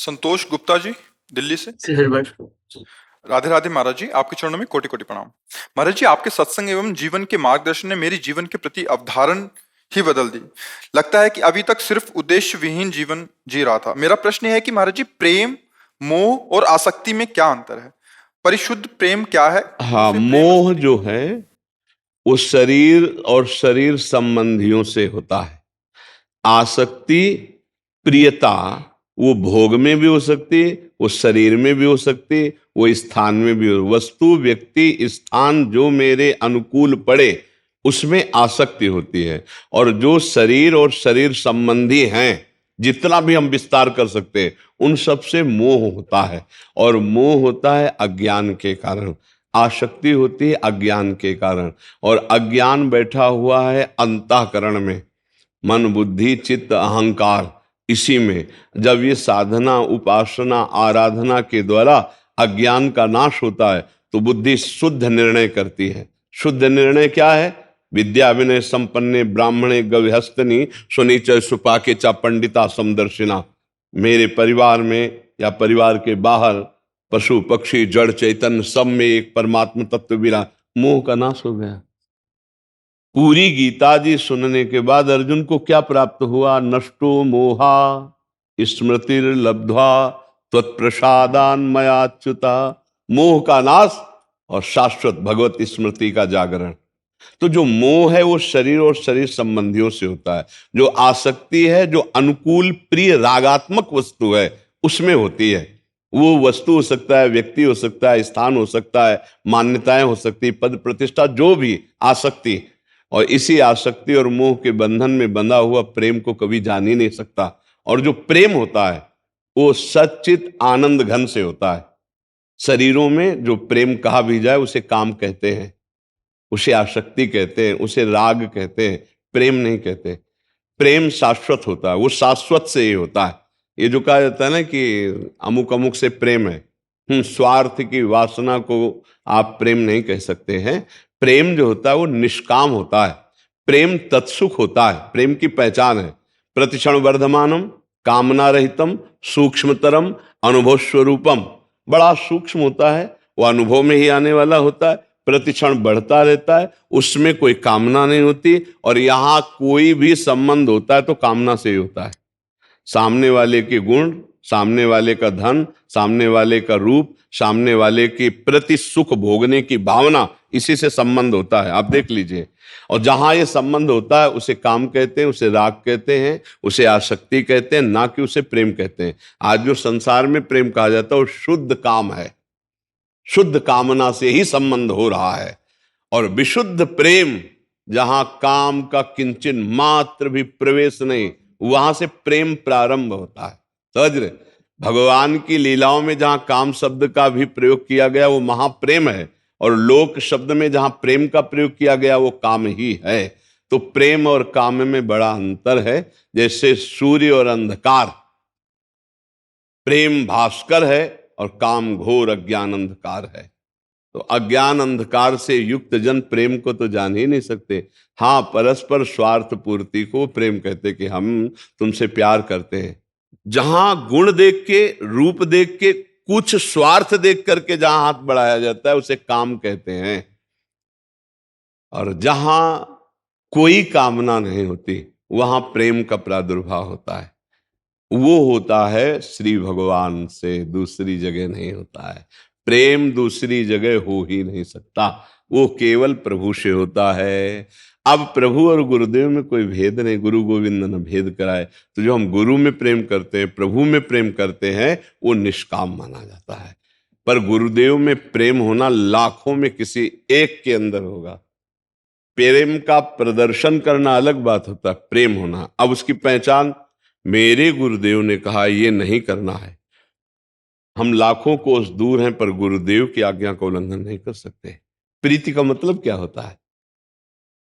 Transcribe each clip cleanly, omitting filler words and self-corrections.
संतोष गुप्ता जी, दिल्ली से। राधे राधे महाराज जी, आपके चरणों में कोटि कोटि प्रणाम। महाराज जी, आपके सत्संग एवं जीवन के मार्गदर्शन ने मेरी जीवन के प्रति अवधारण ही बदल दी। लगता है कि अभी तक सिर्फ उद्देश्य विहीन जीवन जी रहा था। मेरा प्रश्न है कि महाराज जी, प्रेम, मोह और आसक्ति में क्या अंतर है? परिशुद्ध प्रेम क्या है? हाँ, मोह जो है वो शरीर और शरीर संबंधियों से होता है। आसक्ति, प्रियता, वो भोग में भी हो सकती है, वो शरीर में भी हो सकती है, वो स्थान में भी हो। वस्तु, व्यक्ति, स्थान जो मेरे अनुकूल पड़े उसमें आसक्ति होती है। और जो शरीर और शरीर संबंधी हैं, जितना भी हम विस्तार कर सकते हैं, उन सब से मोह होता है। और मोह होता है अज्ञान के कारण, आसक्ति होती है अज्ञान के कारण। और अज्ञान बैठा हुआ है अंतःकरण में, मन, बुद्धि, चित्त, अहंकार, इसी में। जब ये साधना, उपासना, आराधना के द्वारा अज्ञान का नाश होता है तो बुद्धि शुद्ध निर्णय करती है। शुद्ध निर्णय क्या है? विद्या विनय संपन्ने ब्राह्मणे गविहस्तनी सुनीच सुपाके चा पंडिता समदर्शिना। मेरे परिवार में या परिवार के बाहर पशु पक्षी जड़ चैतन्य सब में एक परमात्मा तत्व विरा। मोह का नाश हो गया। पूरी गीता जी सुनने के बाद अर्जुन को क्या प्राप्त हुआ? नष्टो मोहा स्मृतिर्लब्ध्वा त्वत्प्रसादान मयाच्युता। मोह का नाश और शाश्वत भगवत स्मृति का जागरण। तो जो मोह है वो शरीर और शरीर संबंधियों से होता है। जो आसक्ति है, जो अनुकूल प्रिय रागात्मक वस्तु है, उसमें होती है। वो वस्तु हो सकता है, व्यक्ति हो सकता है, स्थान हो सकता है, मान्यताएं हो सकती, पद प्रतिष्ठा, जो भी आसक्ति। और इसी आसक्ति और मोह के बंधन में बंधा हुआ प्रेम को कभी जान ही नहीं सकता। और जो प्रेम होता है वो सच्चित आनंद घन से होता है। शरीरों में जो प्रेम कहा भी जाए उसे काम कहते हैं, उसे आसक्ति कहते हैं, उसे राग कहते हैं, प्रेम नहीं कहते। प्रेम शाश्वत होता है, वो शाश्वत से ही होता है। ये जो कहा जाता है ना कि अमुक अमुक से प्रेम है, स्वार्थ की वासना को आप प्रेम नहीं कह सकते हैं। प्रेम जो होता है वो निष्काम होता है। प्रेम तत्सुख होता है। प्रेम की पहचान है प्रतिक्षण वर्धमानम, कामना रहितम, सूक्ष्मतरम, अनुभव स्वरूपम। बड़ा सूक्ष्म होता है, वो अनुभव में ही आने वाला होता है, प्रतिक्षण बढ़ता रहता है, उसमें कोई कामना नहीं होती। और यहां कोई भी संबंध होता है तो कामना से ही होता है। सामने वाले के गुण, सामने वाले का धन, सामने वाले का रूप, सामने वाले के प्रति सुख भोगने की भावना, इसी से संबंध होता है। आप देख लीजिए। और जहां ये संबंध होता है उसे काम कहते हैं, उसे राग कहते हैं, उसे आसक्ति कहते हैं, ना कि उसे प्रेम कहते हैं। आज जो संसार में प्रेम कहा जाता है वो शुद्ध काम है, शुद्ध कामना से ही संबंध हो रहा है। और विशुद्ध प्रेम, जहां काम का किंचन मात्र भी प्रवेश नहीं, वहां से प्रेम प्रारंभ होता है। समझ रहे? भगवान की लीलाओं में जहां काम शब्द का भी प्रयोग किया गया वो महाप्रेम है, और लोक शब्द में जहां प्रेम का प्रयोग किया गया वो काम ही है। तो प्रेम और काम में बड़ा अंतर है। जैसे सूर्य और अंधकार, प्रेम भास्कर है और काम घोर अज्ञान अंधकार है। तो अज्ञान अंधकार से युक्त जन प्रेम को तो जान ही नहीं सकते। हाँ, परस्पर स्वार्थ पूर्ति को प्रेम कहते कि हम तुमसे प्यार करते हैं। जहां गुण देख के, रूप देख के, कुछ स्वार्थ देख करके जहां हाथ बढ़ाया जाता है उसे काम कहते हैं। और जहां कोई कामना नहीं होती वहां प्रेम का प्रादुर्भाव होता है। वो होता है श्री भगवान से, दूसरी जगह नहीं होता है। प्रेम दूसरी जगह हो ही नहीं सकता, वो केवल प्रभु से होता है। अब प्रभु और गुरुदेव में कोई भेद नहीं, गुरु गोविंद न भेद कराए। तो जो हम गुरु में प्रेम करते हैं, प्रभु में प्रेम करते हैं, वो निष्काम माना जाता है। पर गुरुदेव में प्रेम होना लाखों में किसी एक के अंदर होगा। प्रेम का प्रदर्शन करना अलग बात होता है, प्रेम होना। अब उसकी पहचान, मेरे गुरुदेव ने कहा ये नहीं करना है। हम लाखों कोस दूर हैं पर गुरुदेव की आज्ञा का उल्लंघन नहीं कर सकते। प्रीति का मतलब क्या होता है?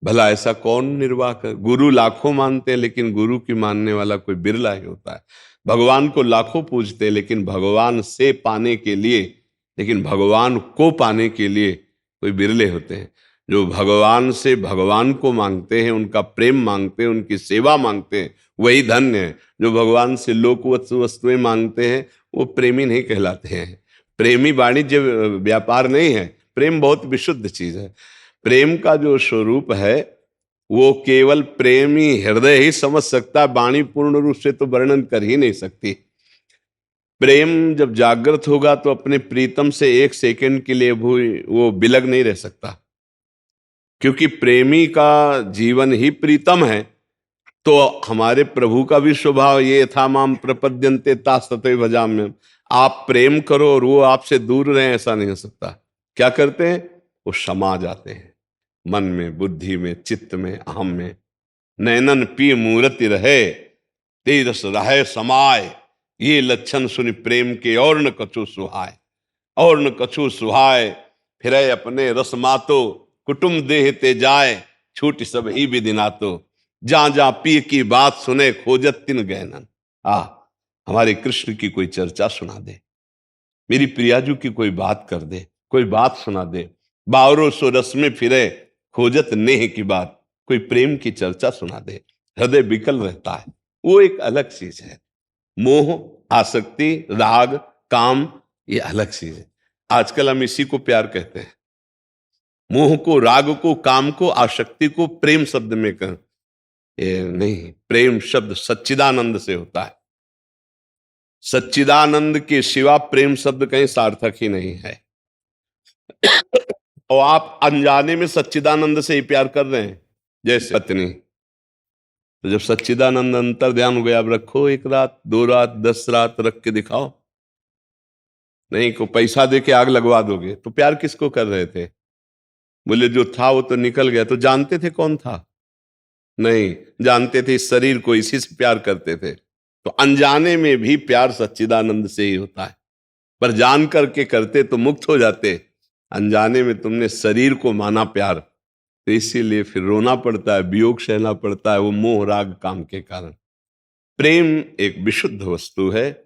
भला ऐसा कौन निर्वाह कर? गुरु लाखों मानते हैं लेकिन गुरु की मानने वाला कोई बिरला ही होता है। भगवान को लाखों पूजते हैं लेकिन भगवान से पाने के लिए, लेकिन भगवान को पाने के लिए कोई बिरले होते हैं। जो भगवान से भगवान को मांगते हैं, उनका प्रेम मांगते हैं, उनकी सेवा मांगते हैं, वही धन्य है। जो भगवान से लोक वस्तुएं मांगते हैं वो प्रेमी नहीं कहलाते हैं। प्रेमी वाणिज्य व्यापार नहीं है। प्रेम बहुत विशुद्ध चीज है। प्रेम का जो स्वरूप है वो केवल प्रेमी हृदय ही समझ सकता है, वाणी पूर्ण रूप से तो वर्णन कर ही नहीं सकती। प्रेम जब जागृत होगा तो अपने प्रीतम से एक सेकंड के लिए भी वो बिलग नहीं रह सकता, क्योंकि प्रेमी का जीवन ही प्रीतम है। तो हमारे प्रभु का भी स्वभाव ये था, माम प्रपद्यन्ते तास्तते भजाम्यहम्। आप प्रेम करो और वो आपसे दूर रहे, ऐसा नहीं हो सकता। क्या करते हैं? वो समा जाते हैं मन में, बुद्धि में, चित्त में, अहम में। नैनन पी मूर्ति रहे, तेजस रहे समाय। ये लक्षण सुनि प्रेम के और न कछु सुहाय, और न कछु सुहाय। फिर अपने रस मातो, कुटुम देह ते जाए। छूट सब ही विदिनातो, जहां जहां पी की बात सुने, खोजत तिन गहनन। हमारे कृष्ण की कोई चर्चा सुना दे, मेरी प्रियाजू की कोई बात कर दे, कोई बात सुना दे। बावरो सो रस में फिरे, खोजत नेह की बात। कोई प्रेम की चर्चा सुना दे, हृदय विकल रहता है। वो एक अलग चीज है। मोह, आसक्ति, राग, काम, ये अलग चीज है। आजकल हम इसी को प्यार कहते हैं। मोह को, राग को, काम को, आसक्ति को प्रेम शब्द में कह, ये नहीं। प्रेम शब्द सच्चिदानंद से होता है। सच्चिदानंद के सिवा प्रेम शब्द कहीं सार्थक ही नहीं है। और आप अनजाने में सच्चिदानंद से ही प्यार कर रहे हैं। जैसे पत्नी, तो जब सच्चिदानंद अंतर ध्यान हो गया, अब रखो 1 रात, 2 रात, 10 रात रख के दिखाओ। नहीं को पैसा दे के आग लगवा दोगे तो प्यार किसको कर रहे थे? बोले जो था वो तो निकल गया। तो जानते थे कौन था? नहीं जानते थे, इस शरीर को, इसी से प्यार करते थे। तो अनजाने में भी प्यार सच्चिदानंद से ही होता है। पर जान करके करते तो मुक्त हो जाते। अनजाने में तुमने शरीर को माना प्यार, तो इसीलिए फिर रोना पड़ता है, वियोग सहना पड़ता है, वो मोह राग काम के कारण। प्रेम एक विशुद्ध वस्तु है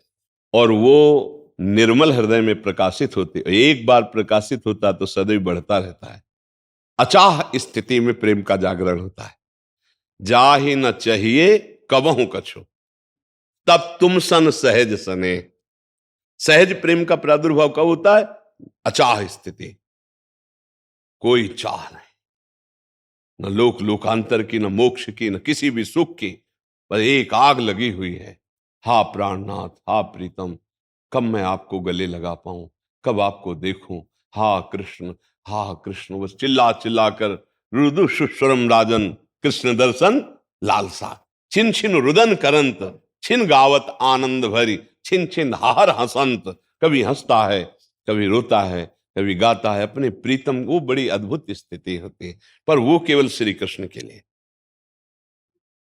और वो निर्मल हृदय में प्रकाशित होती है। एक बार प्रकाशित होता तो सदैव बढ़ता रहता है। अचाह स्थिति में प्रेम का जागरण होता है। जा ही न चाहिए कबहू कछो, तब तुम सन सहज सने। सहज प्रेम का प्रादुर्भाव कब होता है? अचाह स्थिति, कोई चाह नहीं, न लोक लोकांतर की, न मोक्ष की, न किसी भी सुख की, पर एक आग लगी हुई है। हा प्राणनाथ, हा प्रीतम, कब मैं आपको गले लगा पाऊं, कब आपको देखूं। हा कृष्ण, हा कृष्ण, बस चिल्ला चिल्ला कर रुदु सुस्वरम राजन, कृष्ण दर्शन लालसा। छिन छिन रुदन करंत, छिन गावत आनंद भरी, छिन छिन हार हसंत। कभी हंसता है, कभी रोता है, कभी गाता है अपने प्रीतम। वो बड़ी अद्भुत स्थिति होती है, पर वो केवल श्री कृष्ण के लिए।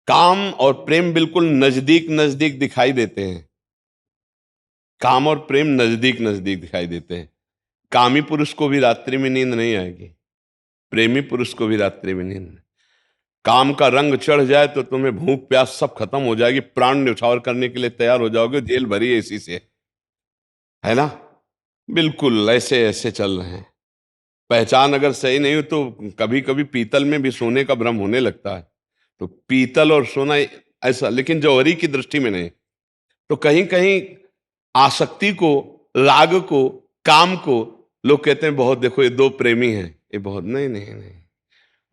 काम और प्रेम बिल्कुल नजदीक नजदीक दिखाई देते हैं। काम और प्रेम नजदीक नजदीक दिखाई देते हैं। कामी पुरुष को भी रात्रि में नींद नहीं आएगी, प्रेमी पुरुष को भी रात्रि में नींद। काम का रंग चढ़ जाए तो तुम्हें भूख प्यास सब खत्म हो जाएगी, प्राण न्यौछावर करने के लिए तैयार हो जाओगे। जेल भरी है इसी से, है ना? बिल्कुल ऐसे ऐसे चल रहे हैं। पहचान अगर सही नहीं हो तो कभी कभी पीतल में भी सोने का भ्रम होने लगता है। तो पीतल और सोना ऐसा, लेकिन जौहरी की दृष्टि में नहीं। तो कहीं कहीं आसक्ति को, राग को, काम को लोग कहते हैं बहुत, देखो ये 2 प्रेमी हैं, ये बहुत। नहीं नहीं नहीं,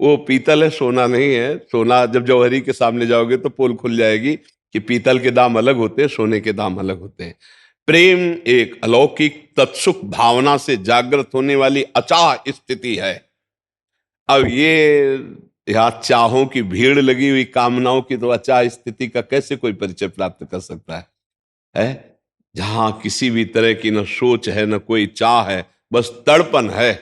वो पीतल है, सोना नहीं है। सोना जब जौहरी के सामने जाओगे तो पोल खुल जाएगी कि पीतल के दाम अलग होते हैं, सोने के दाम अलग होते हैं। प्रेम एक अलौकिक तत्सुख भावना से जागृत होने वाली अचाह स्थिति है। अब ये यहाँ चाहों की भीड़ लगी हुई, कामनाओं की, तो अचाह स्थिति का कैसे कोई परिचय प्राप्त कर सकता है? जहां किसी भी तरह की न सोच है, न कोई चाह है, बस तड़पन है।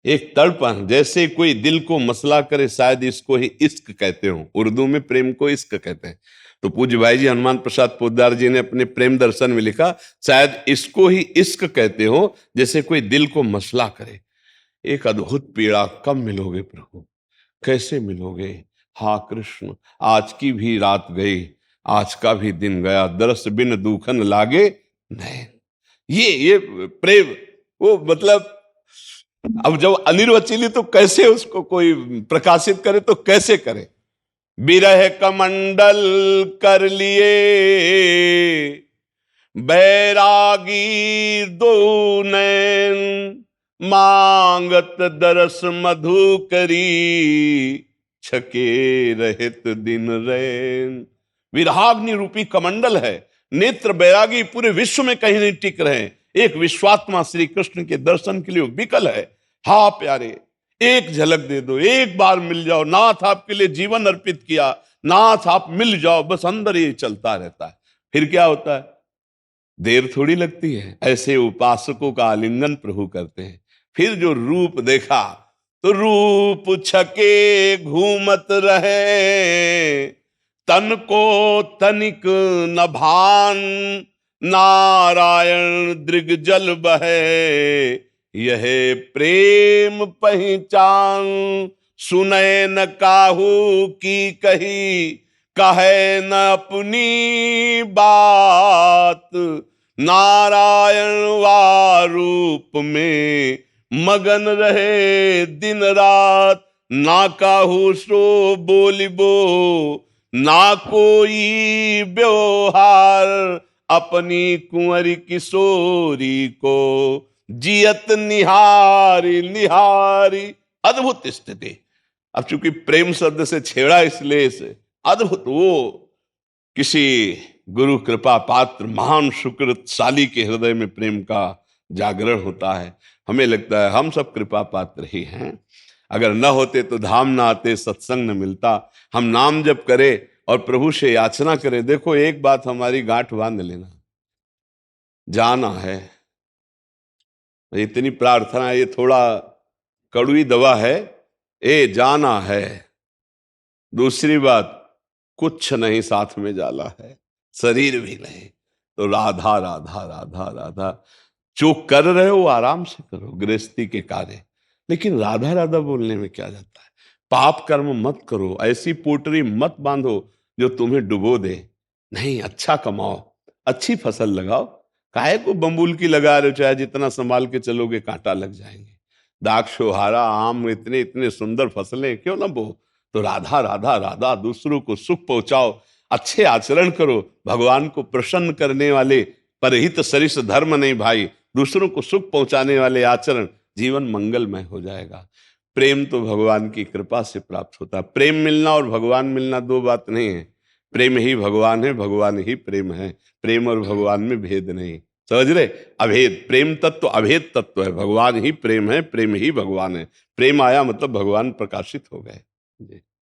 एक तड़पन, जैसे कोई दिल को मसला करे, शायद इसको ही इश्क कहते हो। उर्दू में प्रेम को इश्क कहते हैं। तो पूज्य भाई जी हनुमान प्रसाद पोद्दार जी ने अपने प्रेम दर्शन में लिखा, शायद इसको ही इश्क कहते हो, जैसे कोई दिल को मसला करे। एक अद्भुत पीड़ा, कब मिलोगे प्रभु, कैसे मिलोगे? हा कृष्ण, आज की भी रात गई, आज का भी दिन गया, दरस बिन दुखन लागे नैन। ये प्रेम, वो मतलब अब जब अनिर्वचनीय तो कैसे उसको कोई प्रकाशित करे, तो कैसे करे? बिरह कमंडल कर लिए बैरागी दो नैन, मांगत दरस मधुकरी, छके रहित दिन रैन। विरहाग्नि रूपी कमंडल है, नेत्र बैरागी पूरे विश्व में कहीं नहीं टिक रहे। एक विश्वात्मा श्री कृष्ण के दर्शन के लिए विकल है। हा प्यारे, एक झलक दे दो, एक बार मिल जाओ। नाथ आपके लिए जीवन अर्पित किया, नाथ आप मिल जाओ। बस अंदर ये चलता रहता है। फिर क्या होता है? देर थोड़ी लगती है। ऐसे उपासकों का आलिंगन प्रभु करते हैं। फिर जो रूप देखा तो रूप छके घूमत रहे, तन को तनिक न भान, नारायण दृग जल बहे, यह प्रेम पहचान। सुने न काहू की कही, कहे न अपनी बात, नारायण वारूप में मगन रहे दिन रात। ना काहू सो बोलिबो, ना कोई व्यवहार, अपनी कुंवरी किशोरी को जियत निहारी निहारी। अद्भुत स्थिति। अब चूंकि प्रेम शब्द से छेड़ा इसलिए इसे अद्भुत, वो किसी गुरु कृपा पात्र महान सुकृतशाली के हृदय में प्रेम का जागरण होता है। हमें लगता है हम सब कृपा पात्र ही हैं। अगर न होते तो धाम ना आते, सत्संग न मिलता। हम नाम जप करें और प्रभु से याचना करें। देखो, एक बात हमारी गांठ बांध लेना, जाना है। इतनी प्रार्थना, ये थोड़ा कड़वी दवा है। ए जाना है। दूसरी बात, कुछ नहीं साथ में जाला है, शरीर भी नहीं। तो राधा राधा राधा राधा जो कर रहे हो आराम से करो, गृहस्थी के कार्य। लेकिन राधा राधा बोलने में क्या जाता है? पाप कर्म मत करो, ऐसी पोटरी मत बांधो जो तुम्हें डुबो दे। नहीं, अच्छा कमाओ, अच्छी फसल लगाओ। काहे को बम्बुल की लगा रहे हो? चाहे जितना संभाल के चलोगे कांटा लग जाएंगे। दाक्षोहारा, आम, इतने इतने सुंदर फसलें क्यों ना बो। तो राधा राधा राधा, दूसरों को सुख पहुंचाओ, अच्छे आचरण करो। भगवान को प्रसन्न करने वाले परहित सरिस धर्म नहीं भाई, दूसरों को सुख पहुंचाने वाले आचरण, जीवन मंगलमय हो जाएगा। प्रेम तो भगवान की कृपा से प्राप्त होता है। प्रेम मिलना और भगवान मिलना दो बात नहीं है। प्रेम ही भगवान है, भगवान ही प्रेम है। प्रेम और भगवान में भेद नहीं, समझ रहे? अभेद प्रेम तत्व, अभेद तत्व है। भगवान ही प्रेम है, प्रेम ही भगवान है। प्रेम आया मतलब भगवान प्रकाशित हो गए। जी।